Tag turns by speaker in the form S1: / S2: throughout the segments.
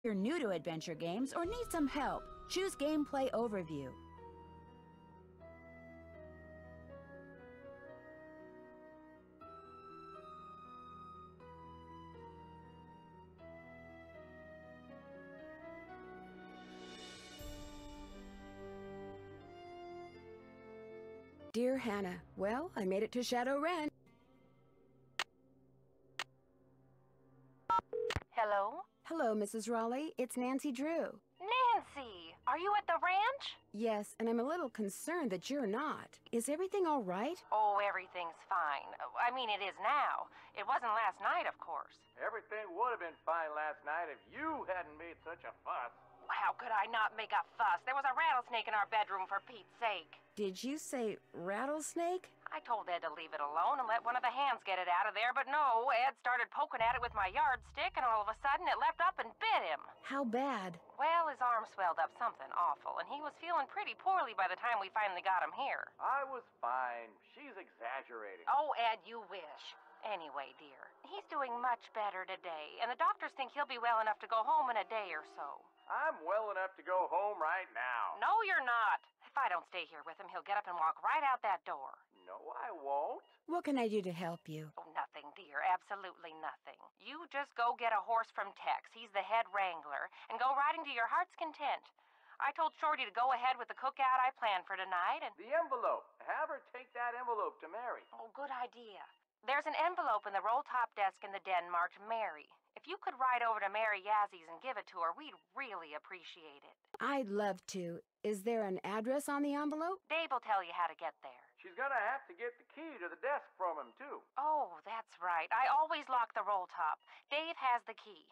S1: You're new to adventure games or need some help, choose Gameplay Overview. Dear Hannah, well, I made it to Shadow Ranch.
S2: Hello?
S1: Hello, Mrs. Raleigh. It's Nancy Drew.
S2: Nancy! Are you at the ranch?
S1: Yes, and I'm a little concerned that you're not. Is everything all right?
S2: Oh, everything's fine. I mean, it is now. It wasn't last night, of course.
S3: Everything would have been fine last night if you hadn't made such a fuss.
S2: How could I not make a fuss? There was a rattlesnake in our bedroom, for Pete's sake.
S1: Did you say rattlesnake?
S2: I told Ed to leave it alone and let one of the hands get it out of there, but no, Ed started poking at it with my yardstick, and all of a sudden it leapt up and bit him.
S1: How bad?
S2: Well, his arm swelled up something awful, and he was feeling pretty poorly by the time we finally got him here.
S3: I was fine. She's exaggerating.
S2: Oh, Ed, you wish. Anyway, dear, he's doing much better today, and the doctors think he'll be well enough to go home in a day or so.
S3: I'm well enough to go home right now.
S2: No, you're not. If I don't stay here with him, he'll get up and walk right out that door.
S3: No, I won't.
S1: What can I do to help you?
S2: Oh, nothing, dear. Absolutely nothing. You just go get a horse from Tex. He's the head wrangler, and go riding to your heart's content. I told Shorty to go ahead with the cookout I planned for tonight, and...
S3: The envelope. Have her take that envelope to Mary.
S2: Oh, good idea. There's an envelope in the roll-top desk in the den marked Mary. If you could ride over to Mary Yazzy's and give it to her, we'd really appreciate it.
S1: I'd love to. Is there an address on the envelope?
S2: Dave will tell you how to get there.
S3: She's gonna have to get the key to the desk from him, too.
S2: Oh, that's right. I always lock the roll-top. Dave has the key.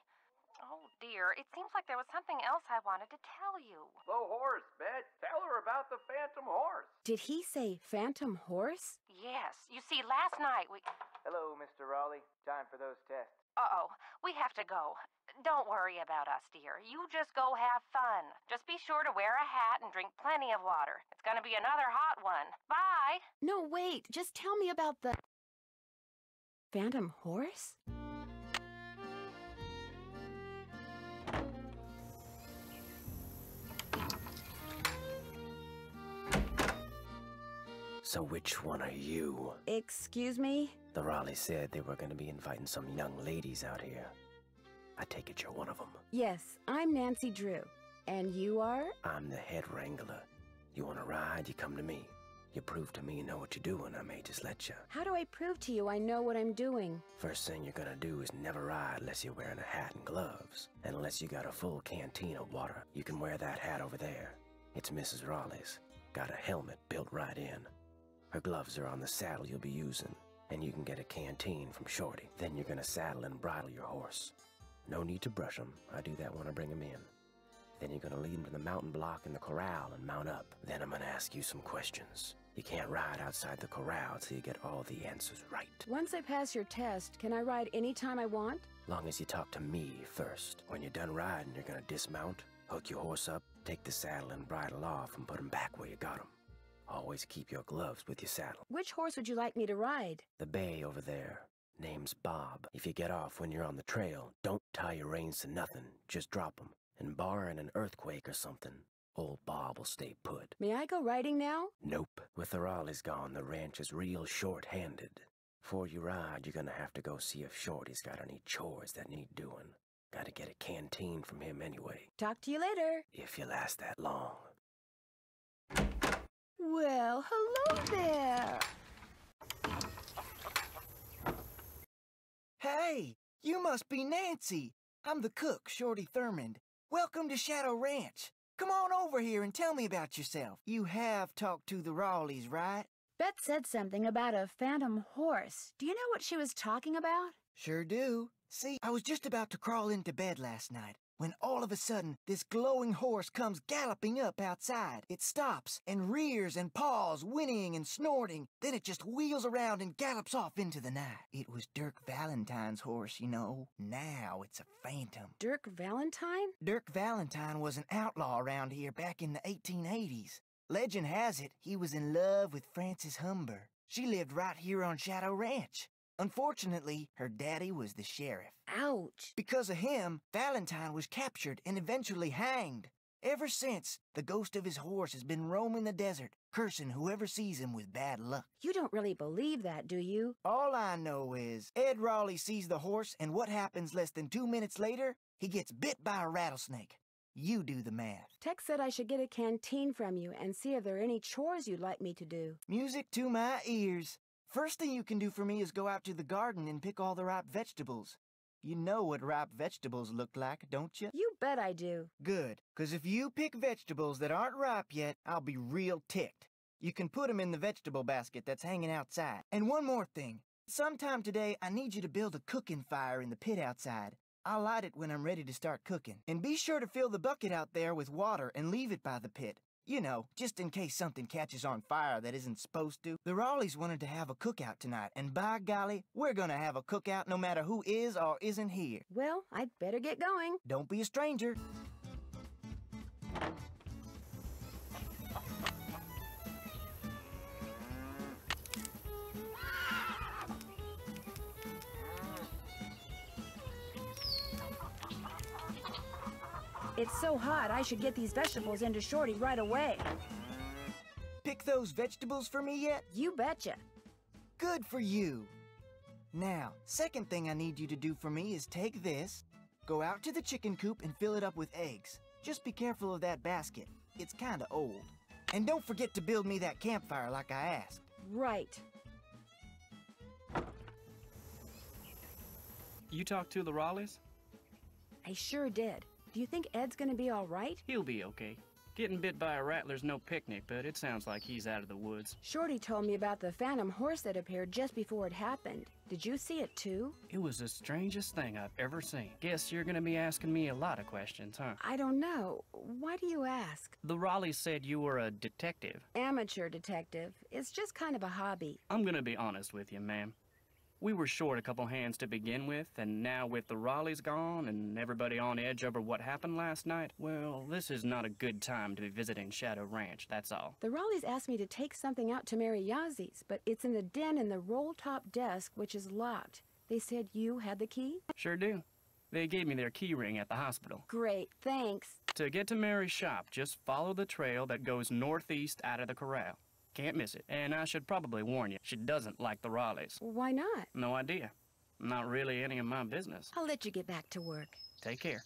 S2: Oh, dear. It seems like there was something else I wanted to tell you.
S3: The horse, Bet. Tell her about the phantom horse.
S1: Did he say phantom horse?
S2: Yes. You see, last night we...
S3: Hello, Mr. Raleigh. Time for those tests.
S2: Uh-oh. We have to go. Don't worry about us, dear. You just go have fun. Just be sure to wear a hat and drink plenty of water. It's gonna be another hot one. Bye!
S1: No, wait. Just tell me about the... phantom horse?
S4: So which one are you?
S1: Excuse me?
S4: The Raleighs said they were going to be inviting some young ladies out here. I take it you're one of them.
S1: Yes, I'm Nancy Drew. And you are?
S4: I'm the head wrangler. You want to ride, you come to me. You prove to me you know what you're doing, I may just let you.
S1: How do I prove to you I know what I'm doing?
S4: First thing you're going to do is never ride unless you're wearing a hat and gloves. And unless you got a full canteen of water, you can wear that hat over there. It's Mrs. Raleigh's. Got a helmet built right in. Her gloves are on the saddle you'll be using, and you can get a canteen from Shorty. Then you're gonna saddle and bridle your horse. No need to brush him. I do that when I bring him in. Then you're gonna lead him to the mountain block in the corral and mount up. Then I'm gonna ask you some questions. You can't ride outside the corral till you get all the answers right.
S1: Once I pass your test, can I ride anytime I want?
S4: Long as you talk to me first. When you're done riding, you're gonna dismount, hook your horse up, take the saddle and bridle off, and put him back where you got him. Always keep your gloves with your saddle.
S1: Which horse would you like me to ride?
S4: The bay over there. Name's Bob. If you get off when you're on the trail, don't tie your reins to nothing. Just drop 'em. And barring an earthquake or something, old Bob will stay put.
S1: May I go riding now?
S4: Nope. With the Raleighs gone, the ranch is real short-handed. Before you ride, you're gonna have to go see if Shorty's got any chores that need doing. Gotta get a canteen from him anyway.
S1: Talk to you later.
S4: If you last that long.
S1: Well, hello there.
S5: Hey, you must be Nancy. I'm the cook, Shorty Thurmond. Welcome to Shadow Ranch. Come on over here and tell me about yourself. You have talked to the Raleighs, right?
S1: Beth said something about a phantom horse. Do you know what she was talking about?
S5: Sure do. See, I was just about to crawl into bed last night when all of a sudden this glowing horse comes galloping up outside. It stops and rears and paws, whinnying and snorting. Then it just wheels around and gallops off into the night. It was Dirk Valentine's horse, you know. Now it's a phantom.
S1: Dirk Valentine?
S5: Dirk Valentine was an outlaw around here back in the 1880s. Legend has it he was in love with Frances Humber. She lived right here on Shadow Ranch. Unfortunately, her daddy was the sheriff.
S1: Ouch.
S5: Because of him, Valentine was captured and eventually hanged. Ever since, the ghost of his horse has been roaming the desert, cursing whoever sees him with bad luck.
S1: You don't really believe that, do you?
S5: All I know is, Ed Raleigh sees the horse, and what happens less than 2 minutes later? He gets bit by a rattlesnake. You do the math.
S1: Tex said I should get a canteen from you and see if there are any chores you'd like me to do.
S5: Music to my ears. First thing you can do for me is go out to the garden and pick all the ripe vegetables. You know what ripe vegetables look like, don't you?
S1: You bet I do.
S5: Good, 'cause if you pick vegetables that aren't ripe yet, I'll be real ticked. You can put them in the vegetable basket that's hanging outside. And one more thing. Sometime today, I need you to build a cooking fire in the pit outside. I'll light it when I'm ready to start cooking. And be sure to fill the bucket out there with water and leave it by the pit. You know, just in case something catches on fire that isn't supposed to. The Raleighs wanted to have a cookout tonight, and by golly, we're gonna have a cookout no matter who is or isn't here.
S1: Well, I'd better get going.
S5: Don't be a stranger.
S1: It's so hot, I should get these vegetables into Shorty right away.
S5: Pick those vegetables for me yet?
S1: You betcha.
S5: Good for you. Now, second thing I need you to do for me is take this, go out to the chicken coop and fill it up with eggs. Just be careful of that basket. It's kinda old. And don't forget to build me that campfire like I asked.
S1: Right.
S6: You talked to the Raleighs?
S1: I sure did. Do you think Ed's gonna be all right?
S6: He'll be okay. Getting bit by a rattler's no picnic, but it sounds like he's out of the woods.
S1: Shorty told me about the phantom horse that appeared just before it happened. Did you see it too?
S6: It was the strangest thing I've ever seen. Guess you're gonna be asking me a lot of questions, huh?
S1: I don't know. Why do you ask?
S6: The Raleighs said you were a detective.
S1: Amateur detective. It's just kind of a hobby.
S6: I'm gonna be honest with you, ma'am. We were short a couple hands to begin with, and now with the Raleighs gone and everybody on edge over what happened last night, well, this is not a good time to be visiting Shadow Ranch, that's all.
S1: The Raleighs asked me to take something out to Mary Yazzie's, but it's in the den in the roll-top desk, which is locked. They said you had the key?
S6: Sure do. They gave me their key ring at the hospital.
S1: Great, thanks.
S6: To get to Mary's shop, just follow the trail that goes northeast out of the corral. Can't miss it. And I should probably warn you, she doesn't like the Raleighs.
S1: Why not?
S6: No idea. Not really any of my business.
S1: I'll let you get back to work.
S6: Take care.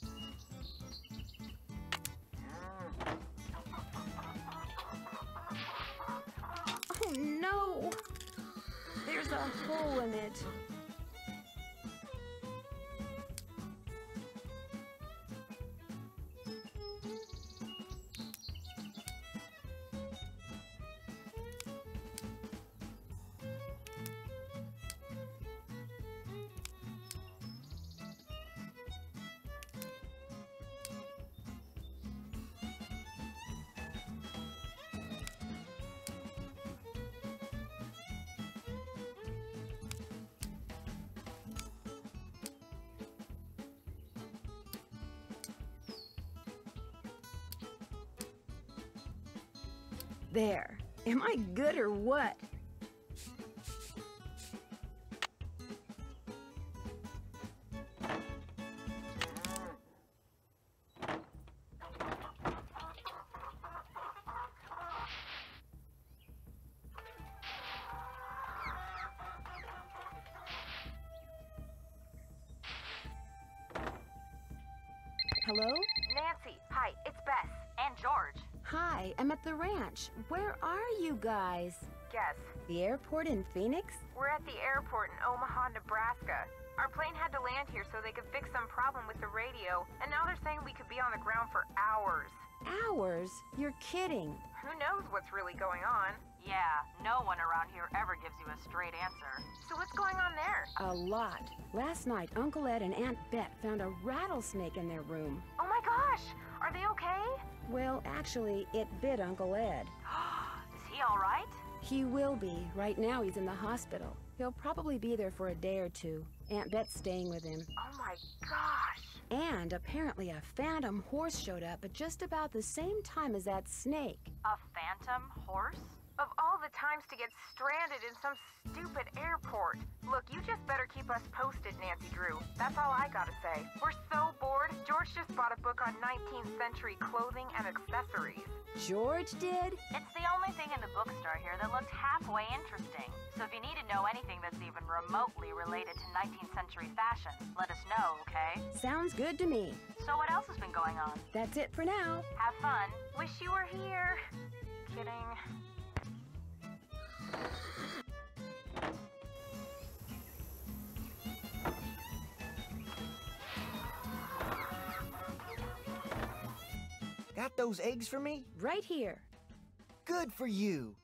S1: Oh, no! There's a hole in it. There. Am I good or what? Hello?
S2: Nancy, hi, it's Bess and George.
S1: Hi, I'm at the ranch. Where are you guys?
S2: Guess.
S1: The airport in Phoenix?
S2: We're at the airport in Omaha, Nebraska. Our plane had to land here so they could fix some problem with the radio, and now they're saying we could be on the ground for hours.
S1: Hours? You're kidding.
S2: Who knows what's really going on? Yeah, no one around here ever gives you a straight answer. So what's going on there?
S1: A lot. Last night, Uncle Ed and Aunt Bet found a rattlesnake in their room.
S2: Oh my gosh! Are they okay?
S1: Well, actually, it bit Uncle Ed.
S2: Is he all right?
S1: He will be. Right now, he's in the hospital. He'll probably be there for a day or two. Aunt Bet's staying with him.
S2: Oh my gosh!
S1: And apparently a phantom horse showed up at just about the same time as that snake.
S2: A phantom horse? Of all the times to get stranded in some stupid airport. Look, you just better keep us posted, Nancy Drew. That's all I gotta say. We're so bored. George just bought a book on 19th century clothing and accessories.
S1: George did?
S2: It's the only thing in the bookstore here that looked halfway interesting. So if you need to know anything that's even remotely related to 19th century fashion, let us know, okay?
S1: Sounds good to me.
S2: So what else has been going on?
S1: That's it for now.
S2: Have fun. Wish you were here. Kidding.
S5: Got those eggs for me?
S1: Right here.
S5: Good for you.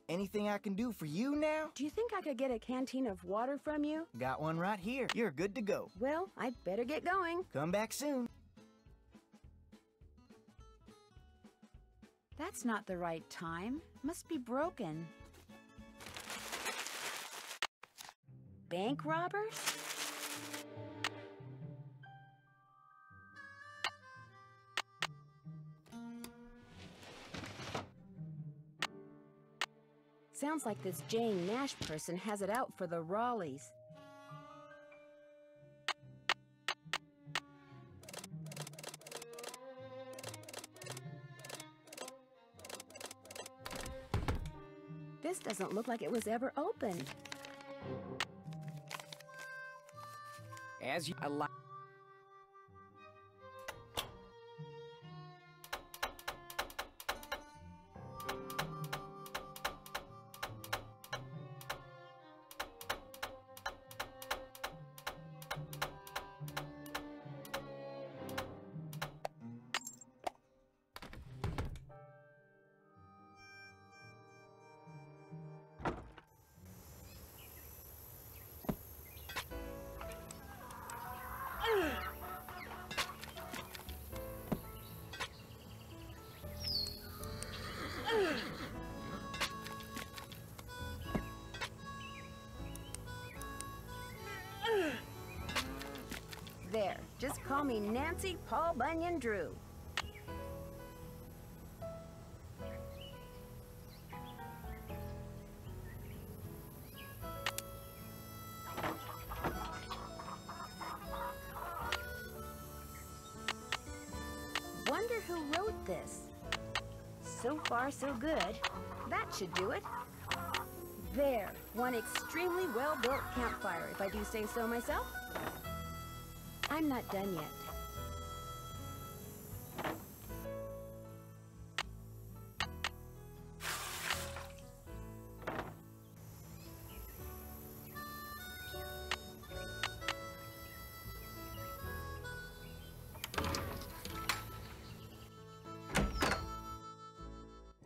S5: Anything I can do for you now?
S1: Do you think I could get a canteen of water from you?
S5: Got one right here. You're good to go.
S1: Well, I'd better get going.
S5: Come back soon.
S1: That's not the right time. Must be broken. Bank robbers? Sounds like this Jane Nash person has it out for the Raleighs. This doesn't look like it was ever opened.
S7: As you allow.
S1: There, just call me Nancy Paul Bunyan Drew. Wonder who wrote this. So far, so good. That should do it. There, one extremely well-built campfire, if I do say so myself. I'm not done yet.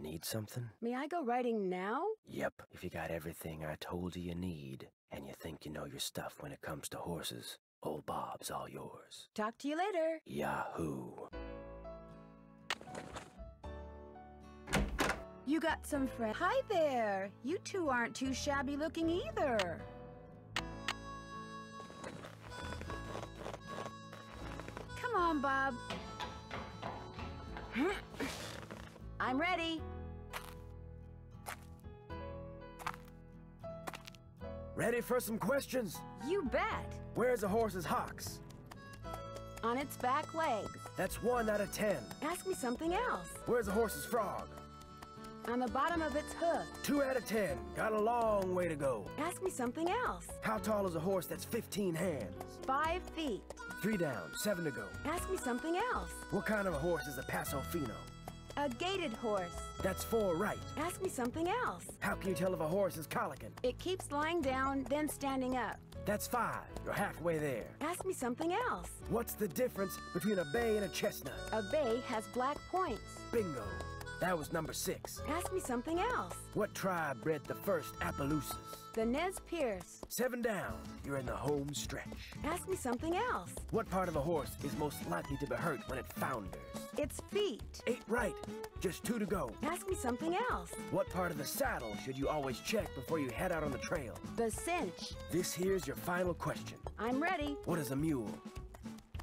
S4: Need something?
S1: May I go riding now?
S4: Yep, if you got everything I told you need, and you think you know your stuff when it comes to horses, old Bob's all yours.
S1: Talk to you later.
S4: Yahoo!
S1: You got some friends. Hi there! You two aren't too shabby looking either. Come on, Bob. I'm ready.
S4: Ready for some questions?
S1: You bet.
S4: Where's a horse's hocks?
S1: On its back legs.
S4: That's 1 out of 10.
S1: Ask me something else.
S4: Where's a horse's frog?
S1: On the bottom of its hoof.
S4: 2 out of 10. Got a long way to go.
S1: Ask me something else.
S4: How tall is a horse that's 15 hands?
S1: 5 feet.
S4: 3 down, 7 to go.
S1: Ask me something else.
S4: What kind of a horse is a Paso Fino?
S1: A gaited horse.
S4: That's 4 right.
S1: Ask me something else.
S4: How can you tell if a horse is colicking?
S1: It keeps lying down, then standing up.
S4: That's 5. You're halfway there.
S1: Ask me something else.
S4: What's the difference between a bay and a chestnut?
S1: A bay has black points.
S4: Bingo. That was number 6.
S1: Ask me something else.
S4: What tribe bred the first Appaloosas?
S1: The Nez Perce.
S4: 7 down. You're in the home stretch.
S1: Ask me something else.
S4: What part of a horse is most likely to be hurt when it founders?
S1: Its feet.
S4: 8 right. Just 2 to go.
S1: Ask me something else.
S4: What part of the saddle should you always check before you head out on the trail?
S1: The cinch.
S4: This here's your final question.
S1: I'm ready.
S4: What is a mule?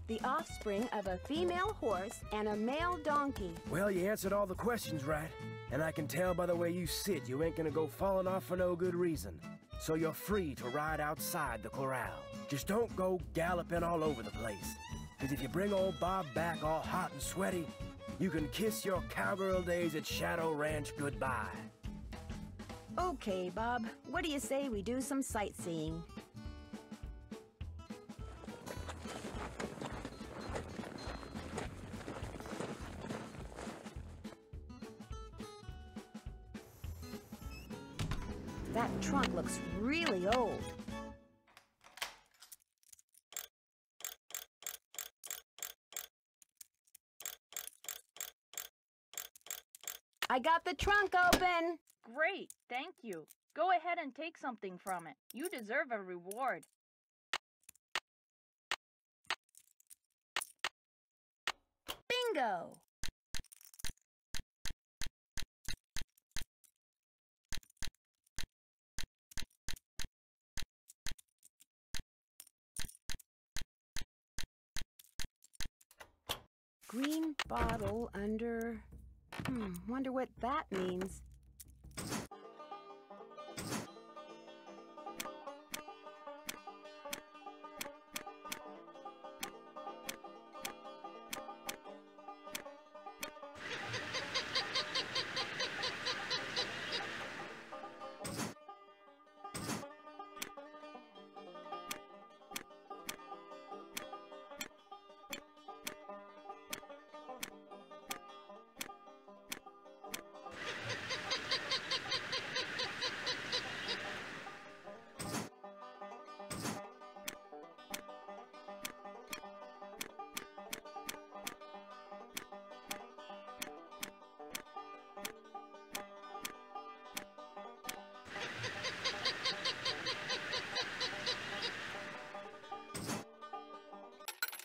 S1: The offspring of a female horse and a male donkey.
S4: Well, you answered all the questions right. And I can tell by the way you sit, you ain't gonna go falling off for no good reason. So you're free to ride outside the corral. Just don't go galloping all over the place. Because if you bring old Bob back all hot and sweaty, you can kiss your cowgirl days at Shadow Ranch goodbye.
S1: Okay, Bob. What do you say we do some sightseeing? That trunk looks really old. I got the trunk open!
S7: Great, thank you. Go ahead and take something from it. You deserve a reward.
S1: Bingo! Green bottle under... wonder what that means.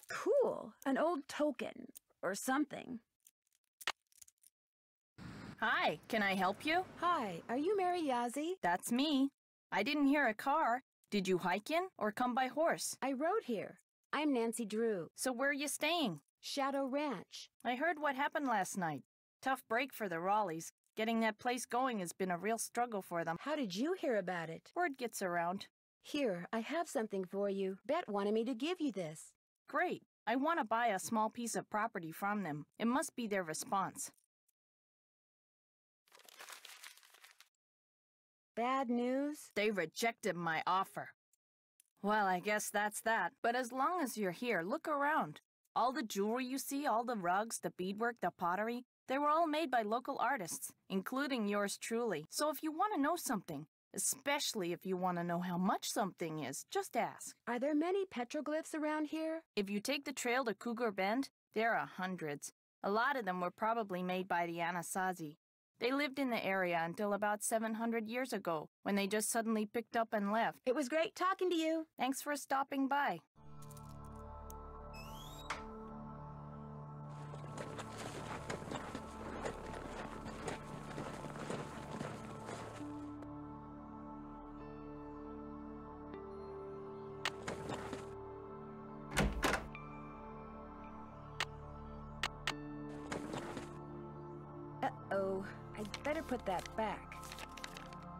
S1: Cool. An old token. Or something.
S7: Hi, can I help you?
S1: Hi, are you Mary Yazzie?
S7: That's me. I didn't hear a car. Did you hike in or come by horse?
S1: I rode here. I'm Nancy Drew.
S7: So where are you staying?
S1: Shadow Ranch.
S7: I heard what happened last night. Tough break for the Raleighs. Getting that place going has been a real struggle for them.
S1: How did you hear about it?
S7: Word gets around.
S1: Here, I have something for you. Bet wanted me to give you this.
S7: Great. I want to buy a small piece of property from them. It must be their response.
S1: Bad news?
S7: They rejected my offer. Well, I guess that's that. But as long as you're here, look around. All the jewelry you see, all the rugs, the beadwork, the pottery, they were all made by local artists, including yours truly. So if you want to know something, especially if you want to know how much something is, just ask.
S1: Are there many petroglyphs around here?
S7: If you take the trail to Cougar Bend, there are hundreds. A lot of them were probably made by the Anasazi. They lived in the area until about 700 years ago, when they just suddenly picked up and left.
S1: It was great talking to you.
S7: Thanks for stopping by.
S1: Uh-oh, I'd better put that back.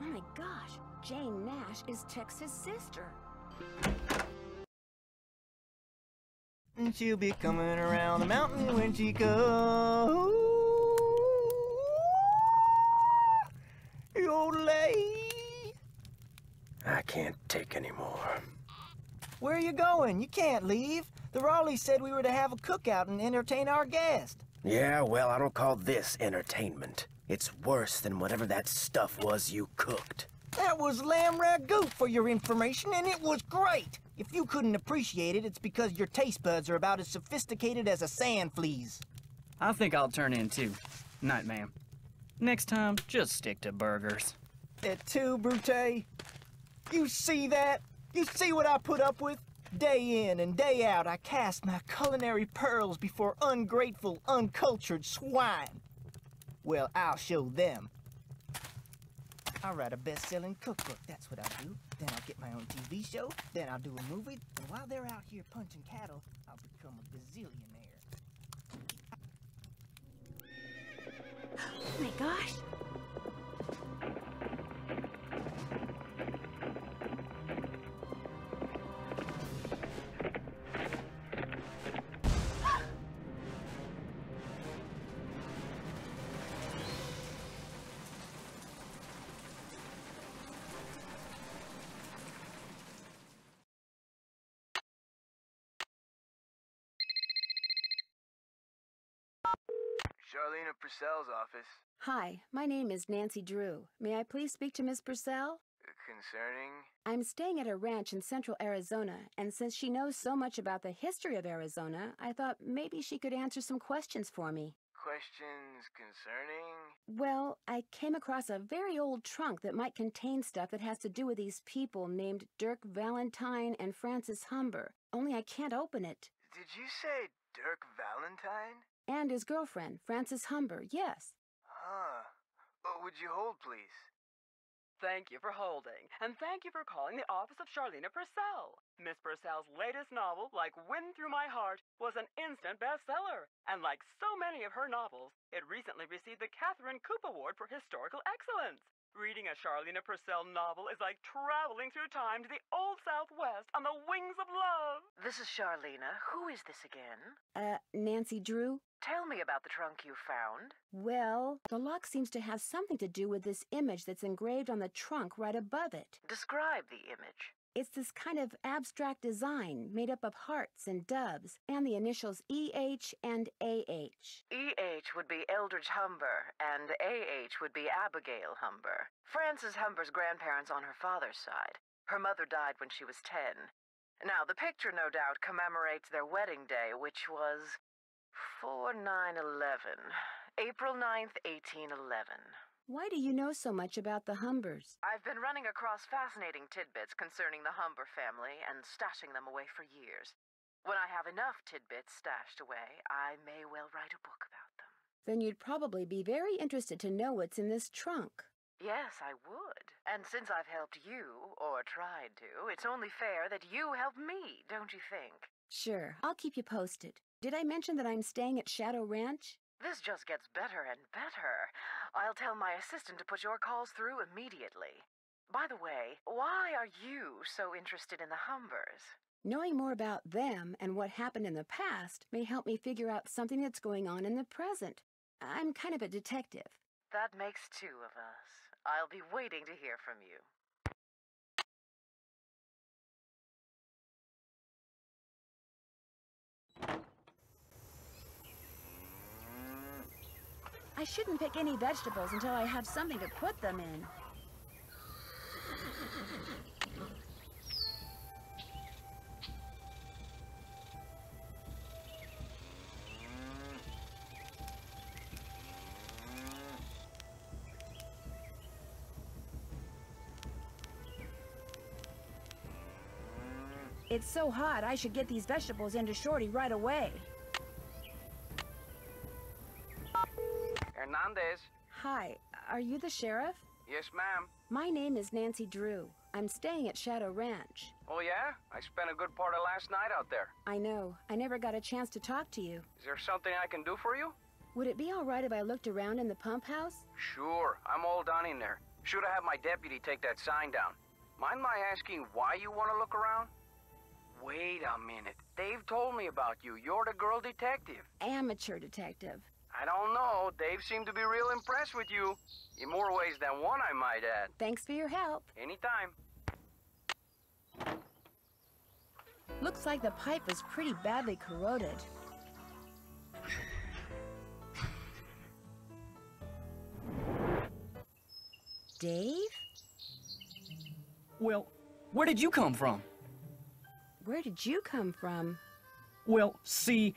S1: Oh my gosh, Jane Nash is Tex's sister.
S5: And she'll be coming around the mountain when she goes. Yodelay.
S4: I can't take any more.
S5: Where are you going? You can't leave. The Raleighs said we were to have a cookout and entertain our guest.
S4: Yeah, well, I don't call this entertainment. It's worse than whatever that stuff was you cooked.
S5: That was lamb ragout for your information, and it was great. If you couldn't appreciate it, it's because your taste buds are about as sophisticated as a sand flea's.
S6: I think I'll turn in too. Night, ma'am. Next time, just stick to burgers.
S5: Et tu, Brute? You see that? You see what I put up with? Day in and day out, I cast my culinary pearls before ungrateful, uncultured swine. Well, I'll show them. I'll write a best-selling cookbook, that's what I'll do. Then I'll get my own TV show, then I'll do a movie, and while they're out here punching cattle, I'll become a gazillionaire.
S1: Oh my gosh!
S8: Charlena Purcell's office.
S1: Hi, my name is Nancy Drew. May I please speak to Miss Purcell?
S8: Concerning?
S1: I'm staying at a ranch in central Arizona, and since she knows so much about the history of Arizona, I thought maybe she could answer some questions for me.
S8: Questions concerning?
S1: Well, I came across a very old trunk that might contain stuff that has to do with these people named Dirk Valentine and Francis Humber. Only I can't open it.
S8: Did you say Dirk Valentine?
S1: And his girlfriend, Francis Humber, yes.
S8: Huh. Would you hold, please?
S9: Thank you for holding, and thank you for calling the office of Charlena Purcell. Miss Purcell's latest novel, Like Wind Through My Heart, was an instant bestseller. And like so many of her novels, it recently received the Catherine Coop Award for Historical Excellence. Reading a Charlena Purcell novel is like traveling through time to the Old Southwest on the wings of love. This is Charlena. Who is this again?
S1: Nancy Drew?
S9: Tell me about the trunk you found.
S1: Well, the lock seems to have something to do with this image that's engraved on the trunk right above it.
S9: Describe the image.
S1: It's this kind of abstract design made up of hearts and doves and the initials E.H. and A.H.
S9: E.H. would be Eldridge Humber, and A.H. would be Abigail Humber. Frances Humber's grandparents on her father's side. Her mother died when she was 10. Now, the picture no doubt commemorates their wedding day, which was 4/9/11. April 9th, 1811.
S1: Why do you know so much about the Humbers?
S9: I've been running across fascinating tidbits concerning the Humber family and stashing them away for years. When I have enough tidbits stashed away, I may well write a book about them.
S1: Then you'd probably be very interested to know what's in this trunk.
S9: Yes, I would. And since I've helped you, or tried to, it's only fair that you help me, don't you think?
S1: Sure, I'll keep you posted. Did I mention that I'm staying at Shadow Ranch?
S9: This just gets better and better. I'll tell my assistant to put your calls through immediately. By the way, why are you so interested in the Humbers?
S1: Knowing more about them and what happened in the past may help me figure out something that's going on in the present. I'm kind of a detective.
S9: That makes two of us. I'll be waiting to hear from you.
S1: I shouldn't pick any vegetables until I have something to put them in. It's so hot, I should get these vegetables into Shorty right away.
S3: Hernandez.
S1: Hi, are you the sheriff?
S3: Yes, ma'am.
S1: My name is Nancy Drew. I'm staying at Shadow Ranch.
S3: Oh, yeah? I spent a good part of last night out there.
S1: I know. I never got a chance to talk to you.
S3: Is there something I can do for you?
S1: Would it be all right if I looked around in the pump house?
S3: Sure. I'm all done in there. Should have had my deputy take that sign down. Mind my asking why you want to look around? Wait a minute. Dave told me about you. You're the girl detective.
S1: Amateur detective.
S3: I don't know. Dave seemed to be real impressed with you. In more ways than one, I might add.
S1: Thanks for your help.
S3: Anytime.
S1: Looks like the pipe is pretty badly corroded. Dave?
S6: Well, where did you come from?
S1: Where did you come from?
S6: Well, see,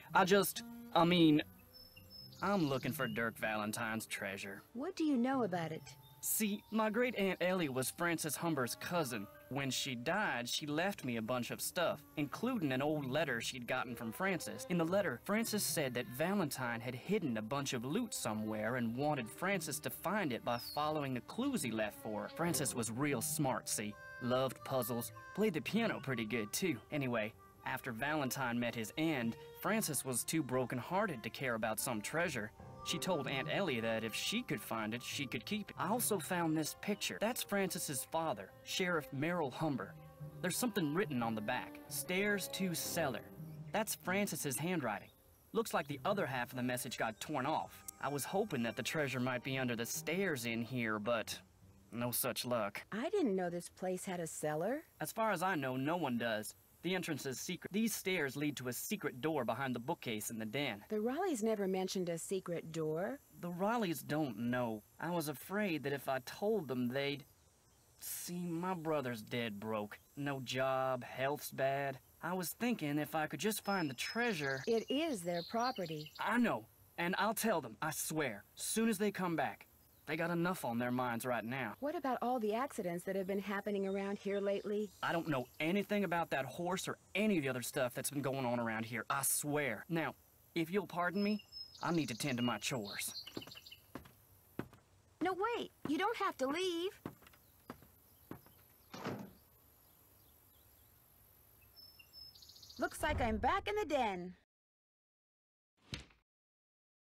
S6: I'm looking for Dirk Valentine's treasure.
S1: What do you know about it?
S6: See, my great-aunt Ellie was Francis Humber's cousin, When she died, she left me a bunch of stuff, including an old letter she'd gotten from Francis. In the letter, Francis said that Valentine had hidden a bunch of loot somewhere and wanted Francis to find it by following the clues he left for her. Francis was real smart, see? Loved puzzles, played the piano pretty good too. Anyway, after Valentine met his end, Francis was too broken-hearted to care about some treasure. She told Aunt Ellie that if she could find it, she could keep it. I also found this picture. That's Francis's father, Sheriff Merrill Humber. There's something written on the back, Stairs to Cellar. That's Francis's handwriting. Looks like the other half of the message got torn off. I was hoping that the treasure might be under the stairs in here, but no such luck.
S1: I didn't know this place had a cellar.
S6: As far as I know, no one does. The entrance is secret. These stairs lead to a secret door behind the bookcase in the den.
S1: The Raleighs never mentioned a secret door.
S6: The Raleighs don't know. I was afraid that if I told them, they'd... See, my brother's dead broke. No job, health's bad. I was thinking if I could just find the treasure...
S1: It is their property.
S6: I know, and I'll tell them, I swear, soon as they come back. They got enough on their minds right now.
S1: What about all the accidents that have been happening around here lately?
S6: I don't know anything about that horse or any of the other stuff that's been going on around here, I swear. Now, if you'll pardon me, I need to tend to my chores.
S1: No, wait. You don't have to leave. Looks like I'm back in the den.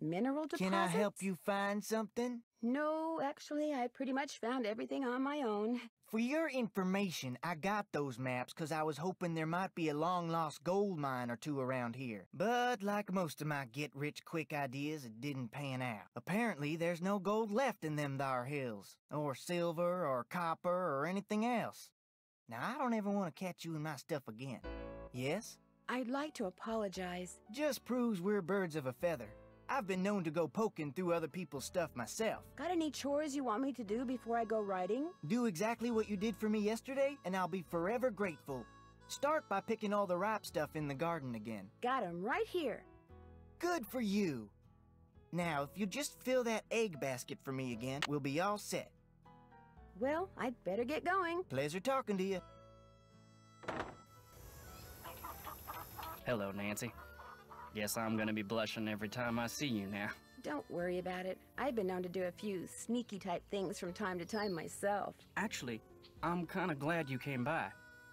S1: Mineral deposits?
S5: Can I help you find something?
S1: No, actually, I pretty much found everything on my own.
S5: For your information, I got those maps because I was hoping there might be a long-lost gold mine or two around here. But like most of my get-rich-quick ideas, it didn't pan out. Apparently, there's no gold left in them thar hills, or silver, or copper, or anything else. Now, I don't ever want to catch you in my stuff again. Yes?
S1: I'd like to apologize.
S5: Just proves we're birds of a feather. I've been known to go poking through other people's stuff myself.
S1: Got any chores you want me to do before I go riding?
S5: Do exactly what you did for me yesterday, and I'll be forever grateful. Start by picking all the ripe stuff in the garden again.
S1: Got 'em right here.
S5: Good for you. Now, if you just fill that egg basket for me again, we'll be all set.
S1: Well, I'd better get going.
S5: Pleasure talking to you.
S6: Hello, Nancy. Guess I'm gonna be blushing every time I see you now.
S1: Don't worry about it. I've been known to do a few sneaky-type things from time to time myself.
S6: Actually, I'm kinda glad you came by.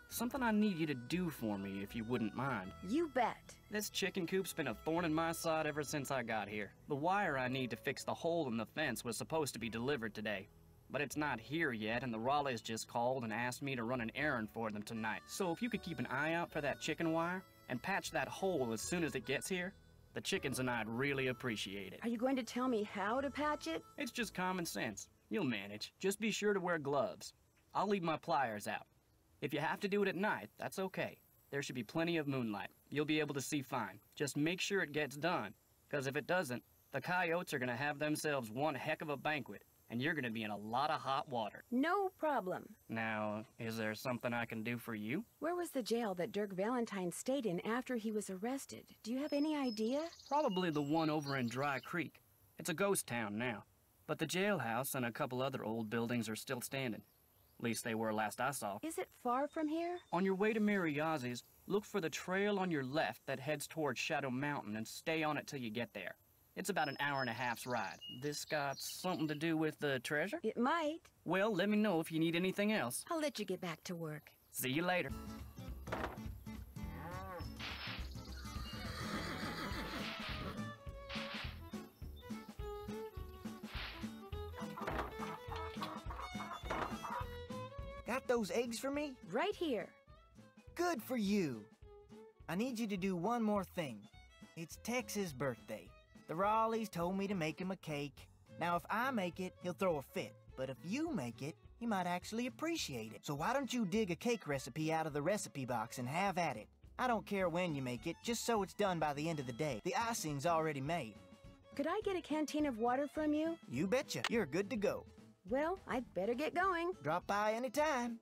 S6: Something I need you to do for me, if you wouldn't mind.
S1: You bet.
S6: This chicken coop's been a thorn in my side ever since I got here. The wire I need to fix the hole in the fence was supposed to be delivered today. But it's not here yet, and the Raleighs just called and asked me to run an errand for them tonight. So if you could keep an eye out for that chicken wire, and patch that hole as soon as it gets here, the chickens and I'd really appreciate it.
S1: Are you going to tell me how to patch it?
S6: It's just common sense. You'll manage. Just be sure to wear gloves. I'll leave my pliers out. If you have to do it at night, that's okay. There should be plenty of moonlight. You'll be able to see fine. Just make sure it gets done, because if it doesn't, the coyotes are gonna have themselves one heck of a banquet, and you're gonna be in a lot of hot water.
S1: No problem.
S6: Now, is there something I can do for you?
S1: Where was the jail that Dirk Valentine stayed in after he was arrested? Do you have any idea?
S6: Probably the one over in Dry Creek. It's a ghost town now, but the jailhouse and a couple other old buildings are still standing. At least they were last I saw.
S1: Is it far from here?
S6: On your way to Mariazzi's, look for the trail on your left that heads towards Shadow Mountain and stay on it till you get there. It's about an hour and a half's ride. This got something to do with the treasure?
S1: It might.
S6: Well, let me know if you need anything else.
S1: I'll let you get back to work.
S6: See you later.
S5: Got those eggs for me?
S1: Right here.
S5: Good for you. I need you to do one more thing. It's Tex's birthday. The Raleighs told me to make him a cake. Now, if I make it, he'll throw a fit. But if you make it, he might actually appreciate it. So why don't you dig a cake recipe out of the recipe box and have at it? I don't care when you make it, just so it's done by the end of the day. The icing's already made.
S1: Could I get a canteen of water from you?
S5: You betcha. You're good to go.
S1: Well, I'd better get going.
S5: Drop by anytime.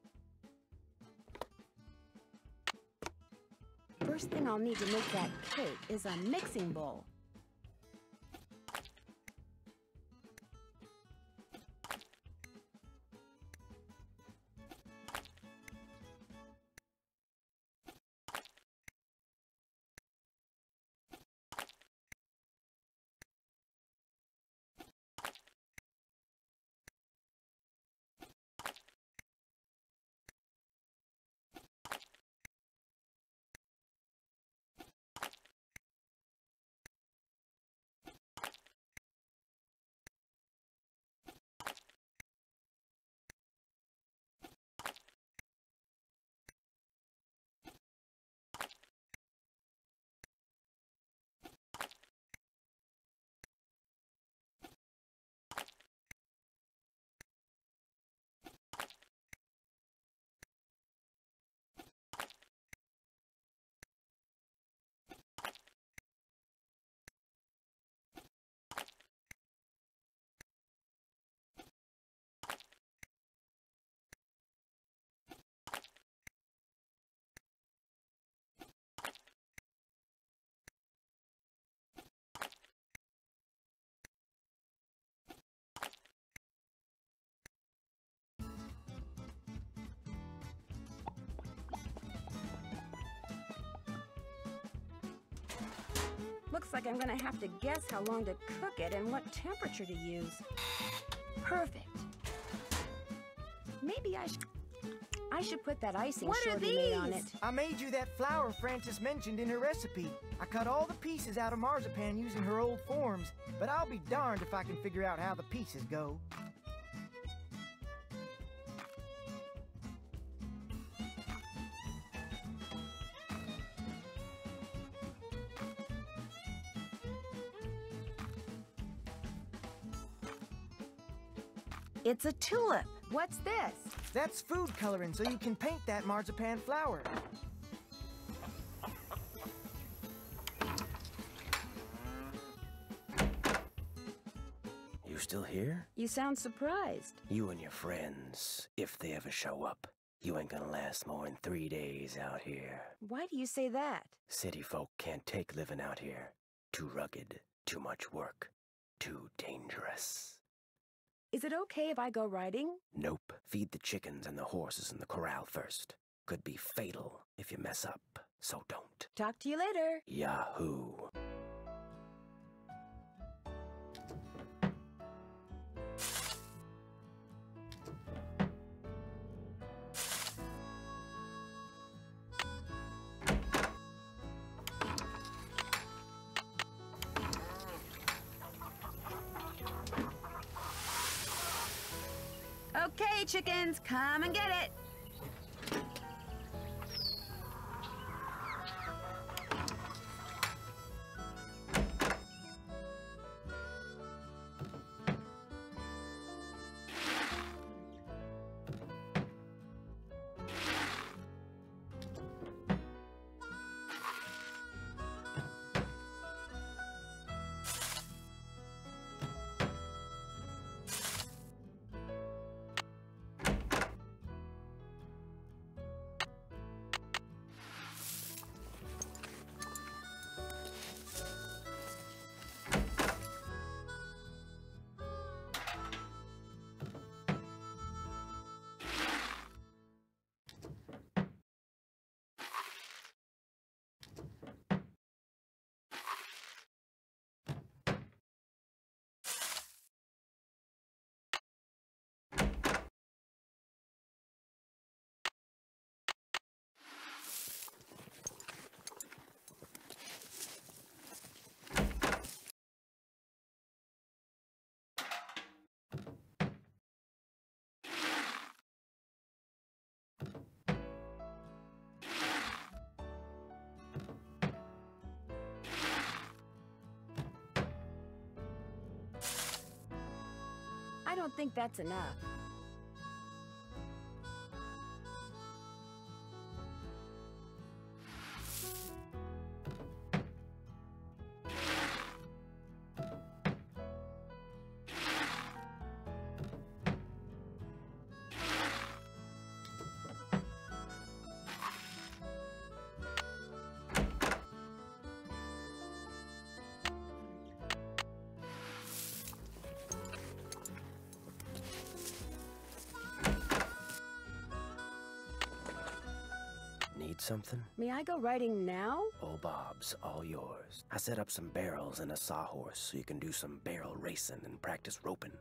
S1: First thing I'll need to make that cake is a mixing bowl. Looks like I'm gonna have to guess how long to cook it and what temperature to use. Perfect. Maybe I should put that icing Shorty made on it.
S5: I made you that flour Frances mentioned in her recipe. I cut all the pieces out of marzipan using her old forms, but I'll be darned if I can figure out how the pieces go.
S1: It's a tulip. What's this?
S5: That's food coloring, so you can paint that marzipan flour.
S4: You still here?
S1: You sound surprised.
S4: You and your friends, if they ever show up. You ain't gonna last more than 3 days out here.
S1: Why do you say that?
S4: City folk can't take living out here. Too rugged, too much work, too dangerous.
S1: Is it okay if I go riding?
S4: Nope. Feed the chickens and the horses in the corral first. Could be fatal if you mess up, so don't.
S1: Talk to you later.
S4: Yahoo!
S1: Okay, chickens, come and get it. I don't think that's enough.
S4: Need something?
S1: May I go riding now?
S4: Oh, Bob's all yours. I set up some barrels and a sawhorse so you can do some barrel racing and practice roping.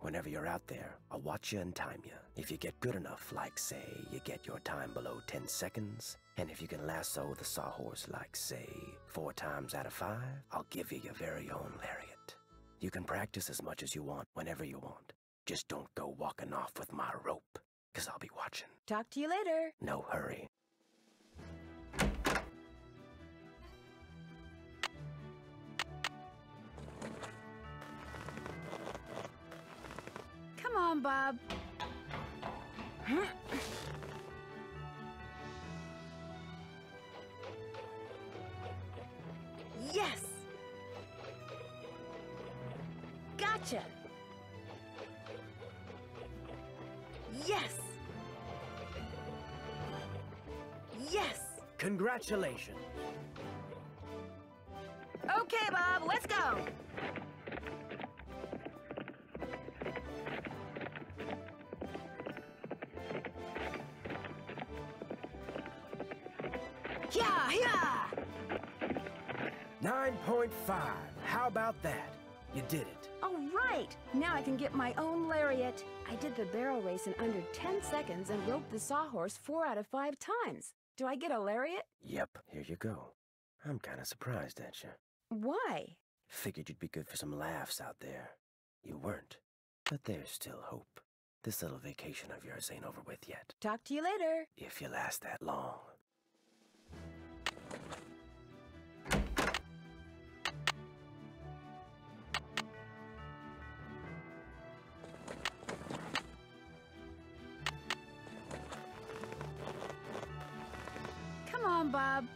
S4: Whenever you're out there, I'll watch you and time you. If you get good enough, like, say, you get your time below 10 seconds, and if you can lasso the sawhorse, like, say, 4 times out of 5, I'll give you your very own lariat. You can practice as much as you want, whenever you want. Just don't go walking off with my rope, 'cause I'll be watching.
S1: Talk to you later.
S4: No hurry.
S1: Come on, Bob. Yes! Gotcha! Yes! Yes!
S4: Congratulations.
S1: Okay, Bob, let's go! Yeah, yeah!
S4: 9.5. How about that? You did it.
S1: All right! Now I can get my own lariat. I did the barrel race in under 10 seconds and roped the sawhorse 4 out of 5 times. Do I get a lariat?
S4: Yep, here you go. I'm kinda surprised at you.
S1: Why?
S4: Figured you'd be good for some laughs out there. You weren't. But there's still hope. This little vacation of yours ain't over with yet.
S1: Talk to you later.
S4: If you last that long.
S1: Come on, Bob.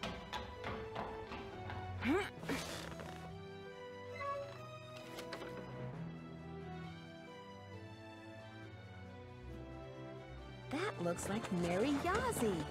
S1: That looks like Mary Yazzie.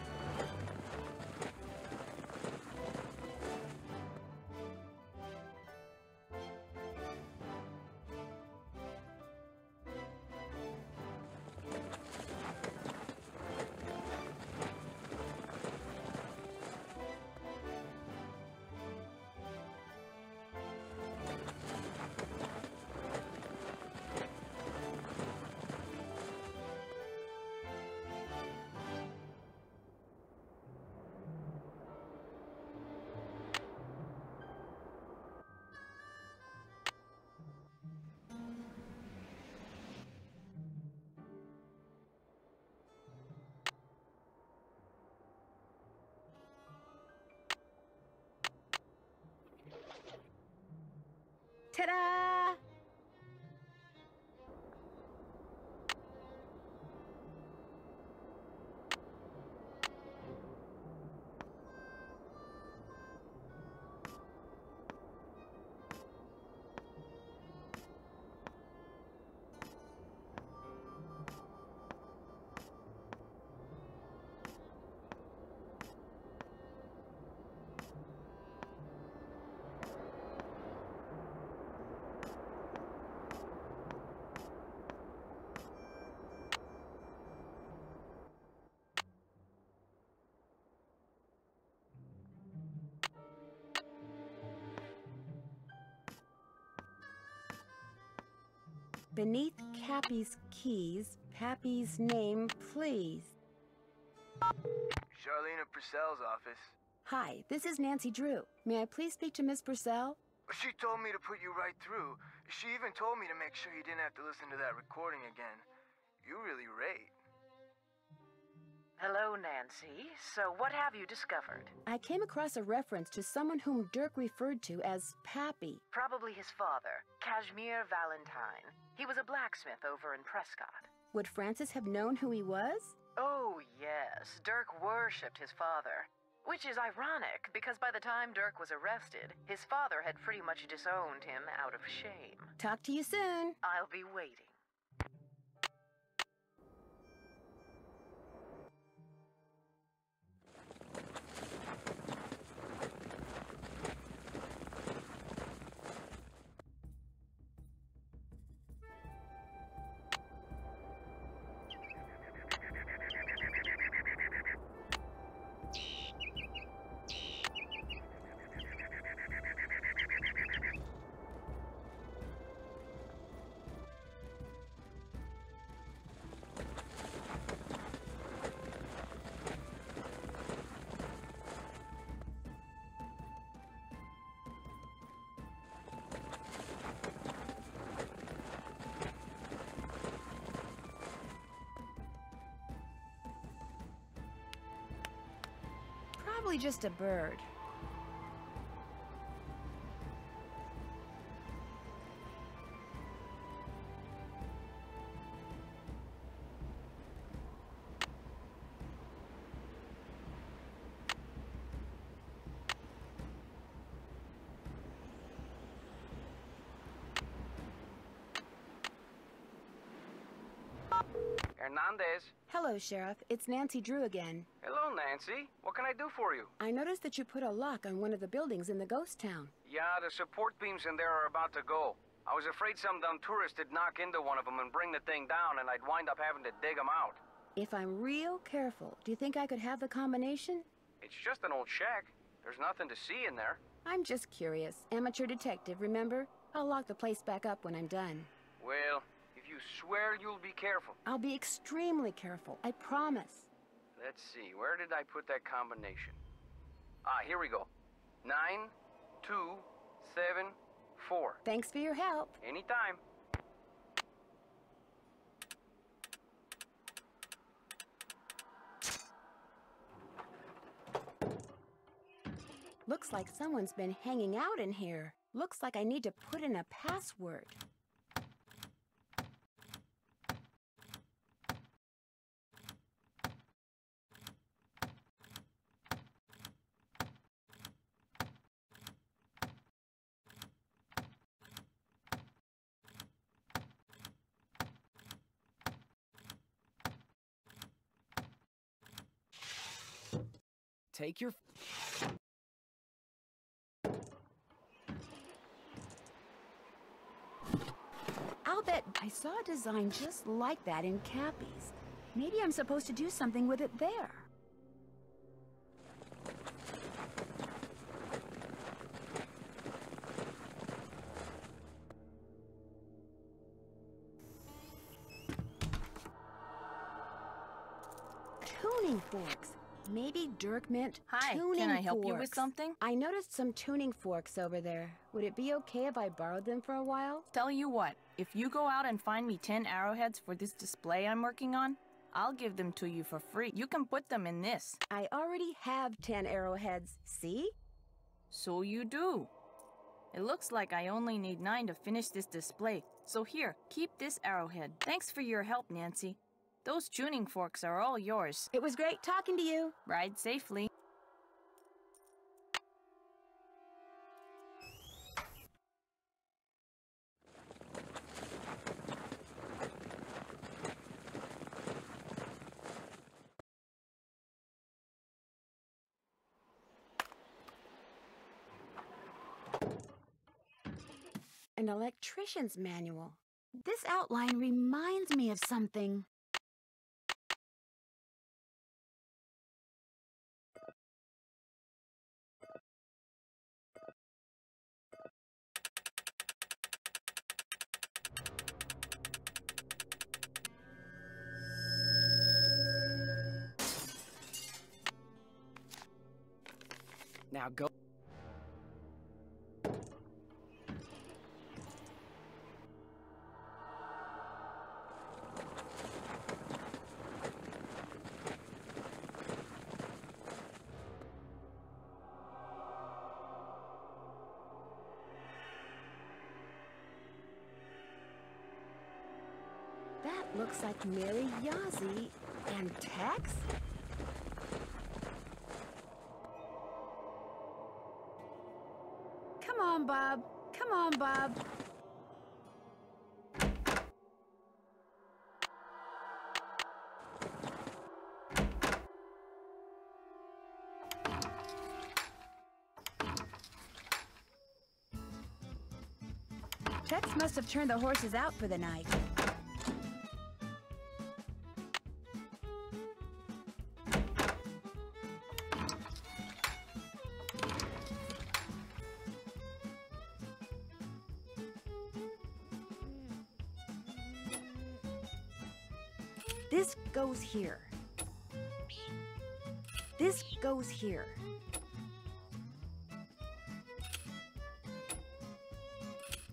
S1: Ta-da! Beneath Cappy's keys, Pappy's name, please.
S8: Charlena Purcell's office.
S1: Hi, this is Nancy Drew. May I please speak to Miss Purcell?
S8: She told me to put you right through. She even told me to make sure you didn't have to listen to that recording again. You really rate.
S10: Hello, Nancy. So what have you discovered?
S1: I came across a reference to someone whom Dirk referred to as Pappy.
S10: Probably his father, Kashmir Valentine. He was a blacksmith over in Prescott.
S1: Would Francis have known who he was?
S10: Oh, yes. Dirk worshipped his father. Which is ironic, because by the time Dirk was arrested, his father had pretty much disowned him out of shame.
S1: Talk to you soon.
S10: I'll be waiting.
S1: Probably just a bird.
S3: Hernandez.
S1: Hello, Sheriff. It's Nancy Drew again.
S3: Hello, Nancy. What can I do for you?
S1: I noticed that you put a lock on one of the buildings in the ghost town.
S3: Yeah, the support beams in there are about to go. I was afraid some dumb tourist would knock into one of them and bring the thing down, and I'd wind up having to dig them out.
S1: If I'm real careful, do you think I could have the combination?
S3: It's just an old shack. There's nothing to see in there.
S1: I'm just curious. Amateur detective, remember? I'll lock the place back up when I'm done.
S3: Well, if you swear you'll be careful.
S1: I'll be extremely careful, I promise.
S3: Let's see, where did I put that combination? Ah, here we go. 9, 2, 7, 4.
S1: Thanks for your help.
S3: Anytime.
S1: Looks like someone's been hanging out in here. Looks like I need to put in a password.
S5: Take your...
S1: I'll bet I saw a design just like that in Cappy's. Maybe I'm supposed to do something with it there. Tuning forks. Maybe Dirk meant
S7: Hi,
S1: tuning
S7: can I help
S1: forks.
S7: you with something?
S1: I noticed some tuning forks over there. Would it be okay if I borrowed them for a while?
S7: Tell you what, if you go out and find me 10 arrowheads for this display I'm working on, I'll give them to you for free. You can put them in this.
S1: I already have 10 arrowheads, see?
S7: So you do. It looks like I only need 9 to finish this display. So here, keep this arrowhead. Thanks for your help, Nancy. Those tuning forks are all yours.
S1: It was great talking to you.
S7: Ride safely.
S1: An electrician's manual. This outline reminds me of something.
S5: Now go...
S1: That looks like Mary Yazzie and Tex? Come on, Bob. Come on, Bob. Tex must have turned the horses out for the night. This goes here. This goes here.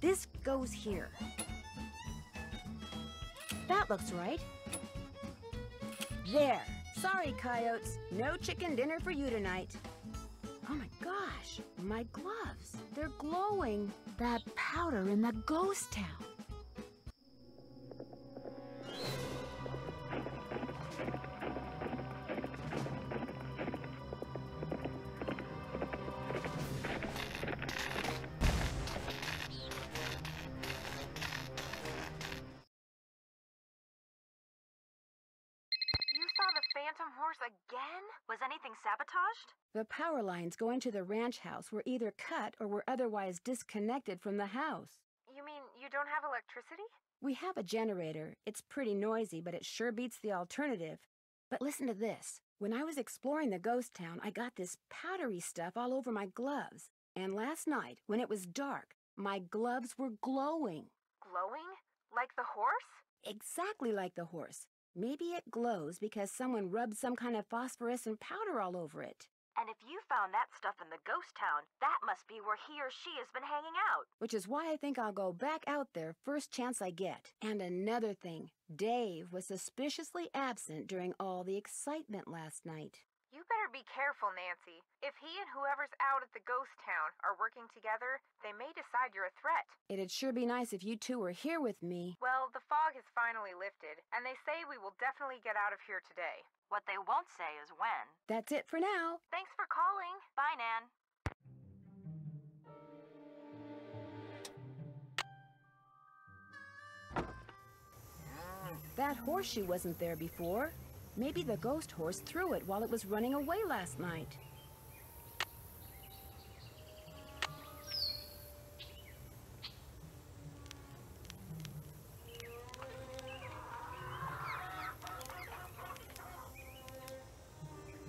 S1: This goes here. That looks right. There. Sorry, coyotes. No chicken dinner for you tonight. Oh my gosh, my gloves. They're glowing. That powder in the ghost town.
S2: You saw the phantom horse again? Was anything sabotaged?
S1: The power lines going to the ranch house were either cut or were otherwise disconnected from the house.
S2: You mean you don't have electricity?
S1: We have a generator. It's pretty noisy, but it sure beats the alternative. But listen to this. When I was exploring the ghost town, I got this powdery stuff all over my gloves. And last night, when it was dark, my gloves were glowing.
S2: Glowing? Like the horse?
S1: Exactly like the horse. Maybe it glows because someone rubbed some kind of phosphorescent powder all over it.
S11: And if you found that stuff in the ghost town, that must be where he or she has been hanging out.
S1: Which is why I think I'll go back out there first chance I get. And another thing, Dave was suspiciously absent during all the excitement last night.
S2: You better be careful, Nancy. If he and whoever's out at the ghost town are working together, they may decide you're a threat.
S1: It'd sure be nice if you two were here with me.
S2: Well, the fog has finally lifted, and they say we will definitely get out of here today.
S11: What they won't say is when.
S1: That's it for now.
S2: Thanks for calling.
S11: Bye, Nan.
S1: That horseshoe wasn't there before. Maybe the ghost horse threw it while it was running away last night.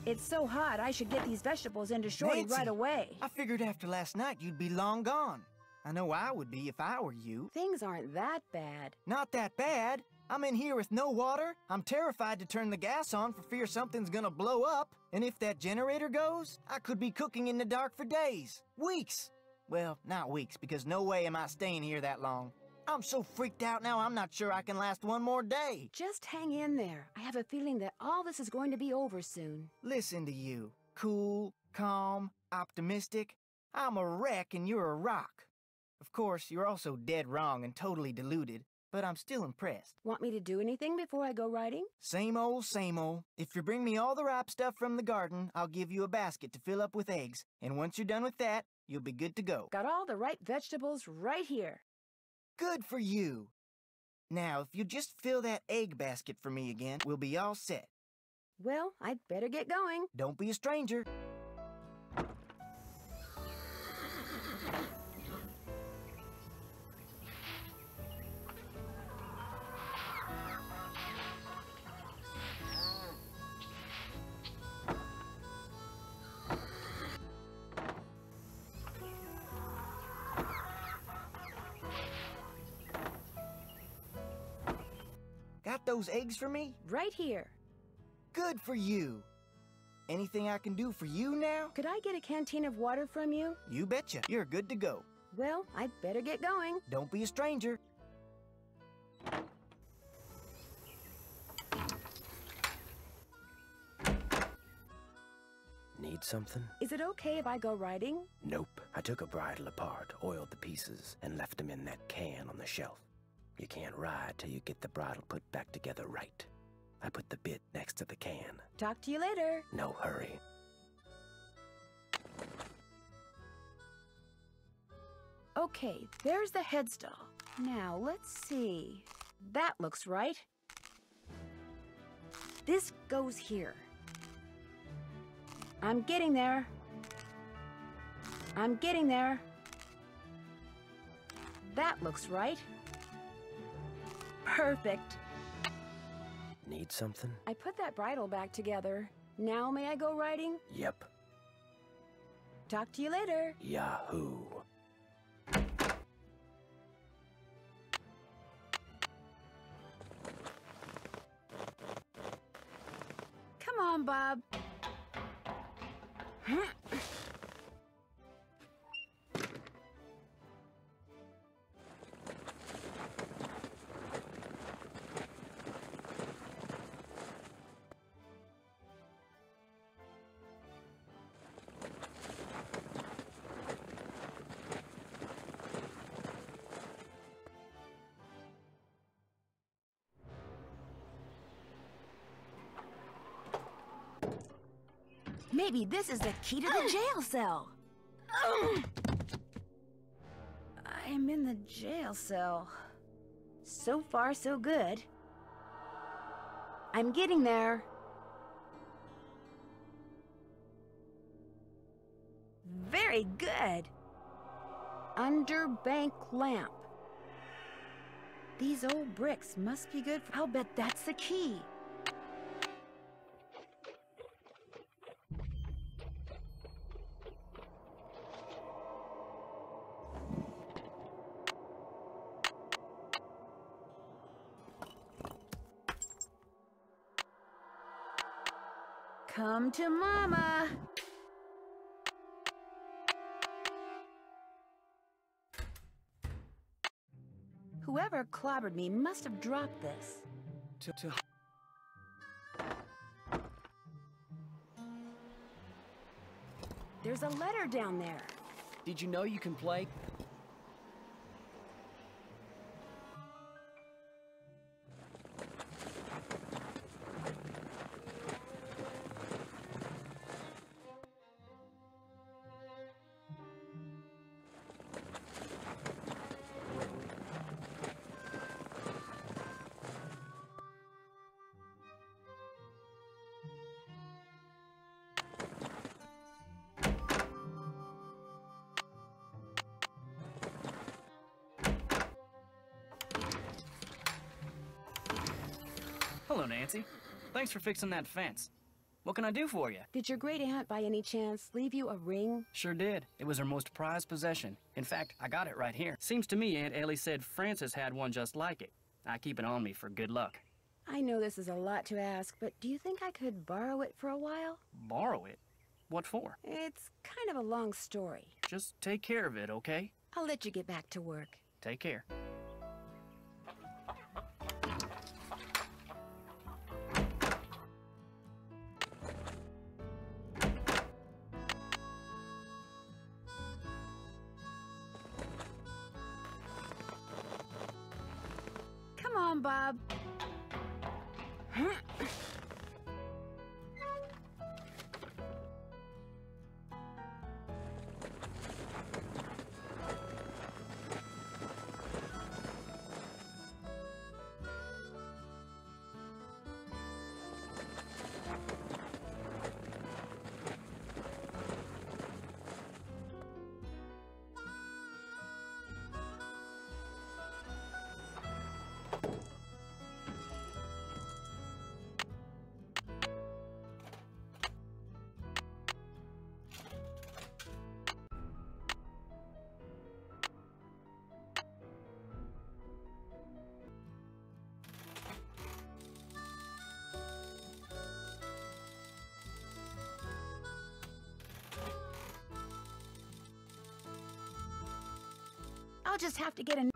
S1: It's so hot, I should get these vegetables into Shorty
S5: Nancy,
S1: right away.
S5: I figured after last night you'd be long gone. I know I would be if I were you.
S1: Things aren't that bad.
S5: Not that bad. I'm in here with no water. I'm terrified to turn the gas on for fear something's gonna blow up. And if that generator goes, I could be cooking in the dark for days. Weeks. Well, not weeks, because no way am I staying here that long. I'm so freaked out now, I'm not sure I can last one more day.
S1: Just hang in there. I have a feeling that all this is going to be over soon.
S5: Listen to you. Cool, calm, optimistic. I'm a wreck and you're a rock. Of course, you're also dead wrong and totally deluded, but I'm still impressed.
S1: Want me to do anything before I go riding?
S5: Same old, same old. If you bring me all the ripe stuff from the garden, I'll give you a basket to fill up with eggs. And once you're done with that, you'll be good to go.
S1: Got all the right vegetables right here.
S5: Good for you. Now, if you just fill that egg basket for me again, we'll be all set.
S1: Well, I'd better get going.
S5: Don't be a stranger. Got those eggs for me?
S1: Right here.
S5: Good for you. Anything I can do for you now?
S1: Could I get a canteen of water from you?
S5: You betcha. You're good to go.
S1: Well, I'd better get going.
S5: Don't be a stranger.
S4: Need something?
S1: Is it okay if I go riding?
S4: Nope. I took a bridle apart, oiled the pieces, and left them in that can on the shelf. You can't ride till you get the bridle put back together right. I put the bit next to the can.
S1: Talk to you later.
S4: No hurry.
S1: Okay, there's the headstall. Now, let's see. That looks right. This goes here. I'm getting there. I'm getting there. That looks right. Perfect.
S4: Need something?
S1: I put that bridle back together. Now may I go riding?
S4: Yep.
S1: Talk to you later.
S4: Yahoo.
S1: Come on, Bob. Maybe this is the key to the jail cell. I'm in the jail cell. So far, so good. I'm getting there. Very good. Underbank lamp. These old bricks must be good. I'll bet that's the key. Come to Mama. Whoever clobbered me must have dropped this. There's a letter down there.
S6: Did you know you can play? Hello, Nancy. Thanks for fixing that fence. What can I do for you?
S1: Did your great aunt, by any chance, leave you a ring?
S6: Sure did. It was her most prized possession. In fact, I got it right here. Seems to me Aunt Ellie said Francis had one just like it. I keep it on me for good luck.
S1: I know this is a lot to ask, but do you think I could borrow it for a while?
S6: Borrow it? What for?
S1: It's kind of a long story.
S6: Just take care of it, okay?
S1: I'll let you get back to work.
S6: Take care.
S1: Come on, Bob. I'll just have to get a...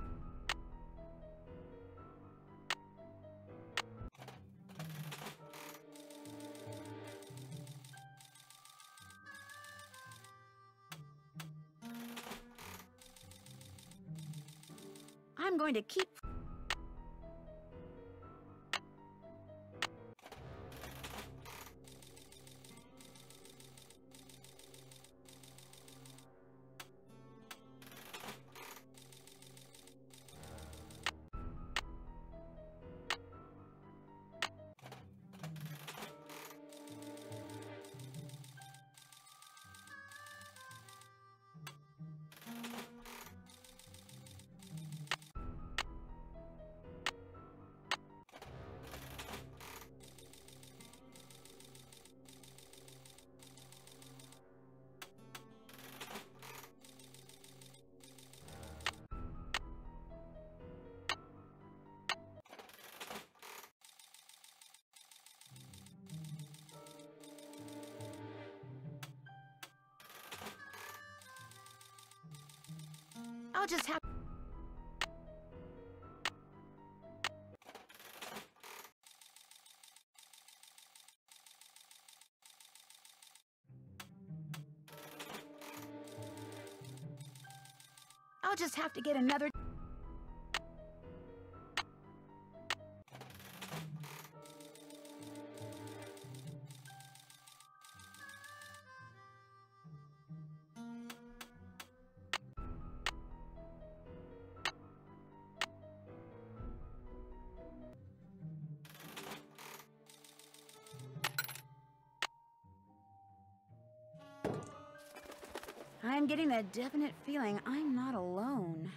S1: I'm going to keep... I'll just have... I'll just have to get another... I'm getting a definite feeling I'm not alone.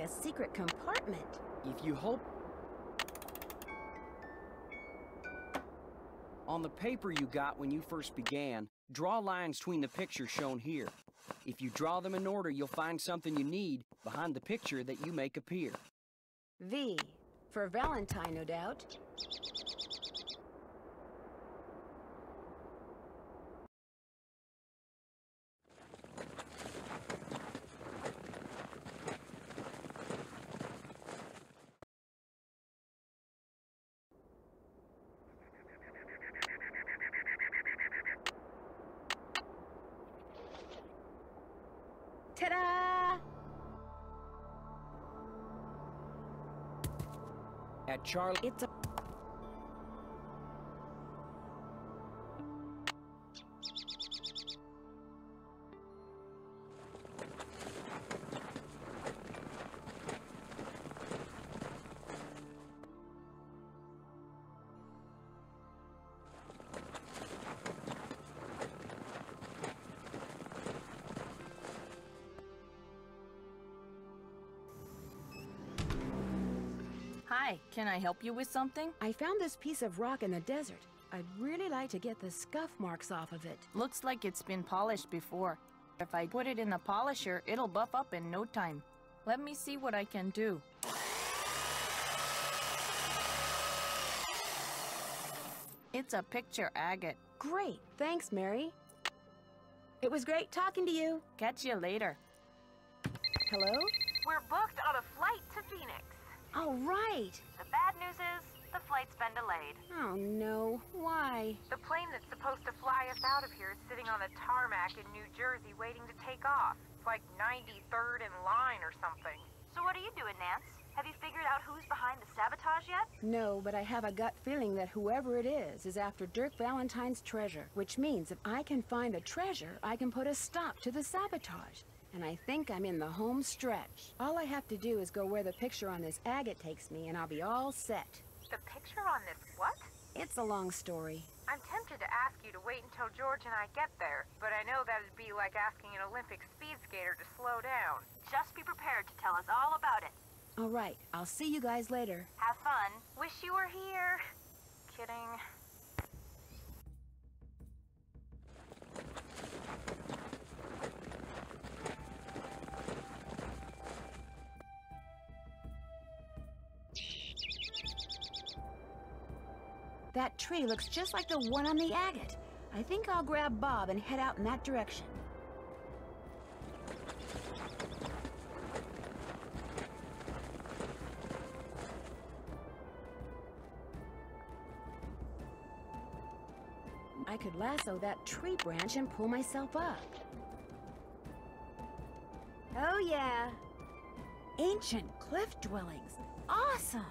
S1: like a secret compartment.
S3: If you hope... On the paper you got when you first began, draw lines between the pictures shown here. If you draw them in order, you'll find something you need behind the picture that you make appear.
S1: V. For Valentine, no doubt. Ta-da!
S3: At Charlie...
S1: It's a...
S7: Hi, can I help you with something?
S1: I found this piece of rock in the desert. I'd really like to get the scuff marks off of it.
S7: Looks like it's been polished before. If I put it in the polisher, it'll buff up in no time. Let me see what I can do. It's a picture agate.
S1: Great, thanks, Mary. It was great talking to you.
S7: Catch you later.
S1: Hello?
S2: We're booked on a flight to Phoenix.
S1: All right.
S11: The bad news is, the flight's been delayed.
S1: Oh, no. Why?
S2: The plane that's supposed to fly us out of here is sitting on the tarmac in New Jersey waiting to take off. It's like 93rd in line or something.
S11: So what are you doing, Nance? Have you figured out who's behind the sabotage yet?
S1: No, but I have a gut feeling that whoever it is after Dirk Valentine's treasure, which means if I can find the treasure, I can put a stop to the sabotage. And I think I'm in the home stretch. All I have to do is go where the picture on this agate takes me, and I'll be all set.
S2: The picture on this what?
S1: It's a long story.
S2: I'm tempted to ask you to wait until George and I get there, but I know that'd be like asking an Olympic speed skater to slow down.
S11: Just be prepared to tell us all about it.
S1: All right, I'll see you guys later.
S11: Have fun.
S2: Wish you were here. Kidding.
S1: That tree looks just like the one on the agate. I think I'll grab Bob and head out in that direction. I could lasso that tree branch and pull myself up. Oh yeah! Ancient cliff dwellings. Awesome!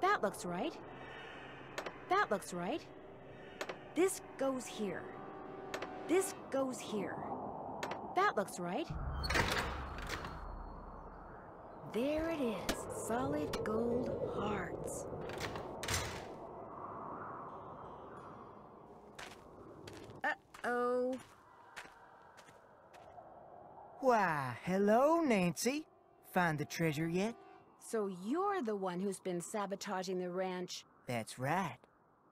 S1: That looks right. That looks right. This goes here. This goes here. That looks right. There it is. Solid gold hearts. Uh-oh.
S5: Why, hello, Nancy. Find the treasure yet?
S1: So you're the one who's been sabotaging the ranch.
S5: That's right.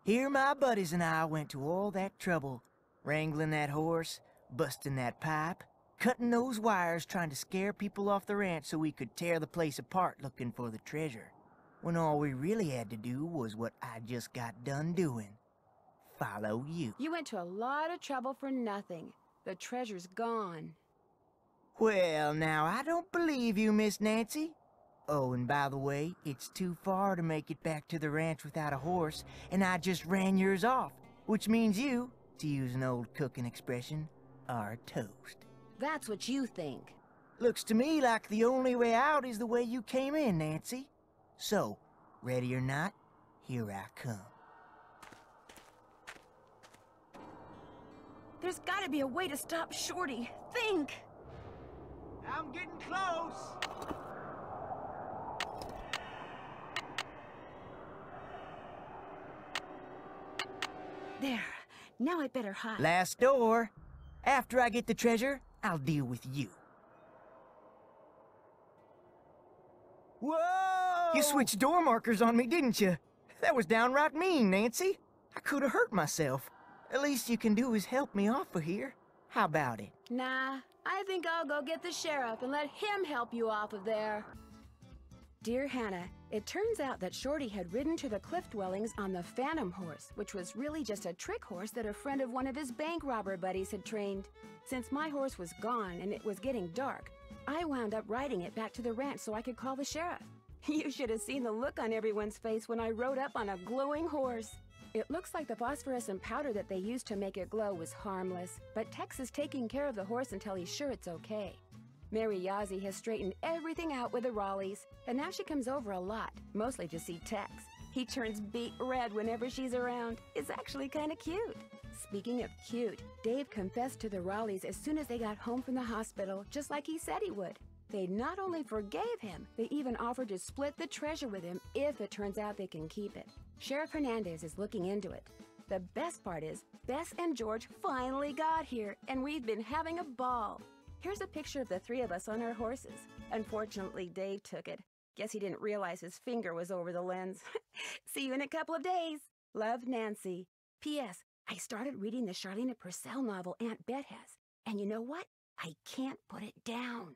S5: Here my buddies and I went to all that trouble, wrangling that horse, busting that pipe, cutting those wires trying to scare people off the ranch so we could tear the place apart looking for the treasure, when all we really had to do was what I just got done doing. follow you.
S1: You went to a lot of trouble for nothing. The treasure's gone.
S5: Well, now, I don't believe you, Miss Nancy. Oh, and by the way, it's too far to make it back to the ranch without a horse, and I just ran yours off, which means you, to use an old cooking expression, are toast.
S1: That's what you think.
S5: Looks to me like the only way out is the way you came in, Nancy. So, ready or not, here I come.
S1: There's gotta be a way to stop Shorty. Think!
S5: I'm getting close!
S1: There. Now I better hide.
S5: Last door. After I get the treasure, I'll deal with you. Whoa! You switched door markers on me, didn't you? That was downright mean, Nancy. I could have hurt myself. At least you can do is help me off of here. How about it?
S1: Nah, I think I'll go get the sheriff and let him help you off of there. Dear Hannah, it turns out that Shorty had ridden to the cliff dwellings on the Phantom Horse, which was really just a trick horse that a friend of one of his bank robber buddies had trained. Since my horse was gone and it was getting dark, I wound up riding it back to the ranch so I could call the sheriff. You should have seen the look on everyone's face when I rode up on a glowing horse. It looks like the phosphorescent powder that they used to make it glow was harmless, but Tex is taking care of the horse until he's sure it's okay. Mary Yazzie has straightened everything out with the Raleighs, and now she comes over a lot, mostly to see Tex. He turns beet red whenever she's around. It's actually kind of cute. Speaking of cute, Dave confessed to the Raleighs as soon as they got home from the hospital, just like he said he would. They not only forgave him, they even offered to split the treasure with him if it turns out they can keep it. Sheriff Hernandez is looking into it. The best part is, Bess and George finally got here, and we've been having a ball. Here's a picture of the three of us on our horses. Unfortunately, Dave took it. Guess he didn't realize his finger was over the lens. See you in a couple of days. Love, Nancy. P.S. I started reading the Charlene Purcell novel Aunt Bet has. And you know what? I can't put it down.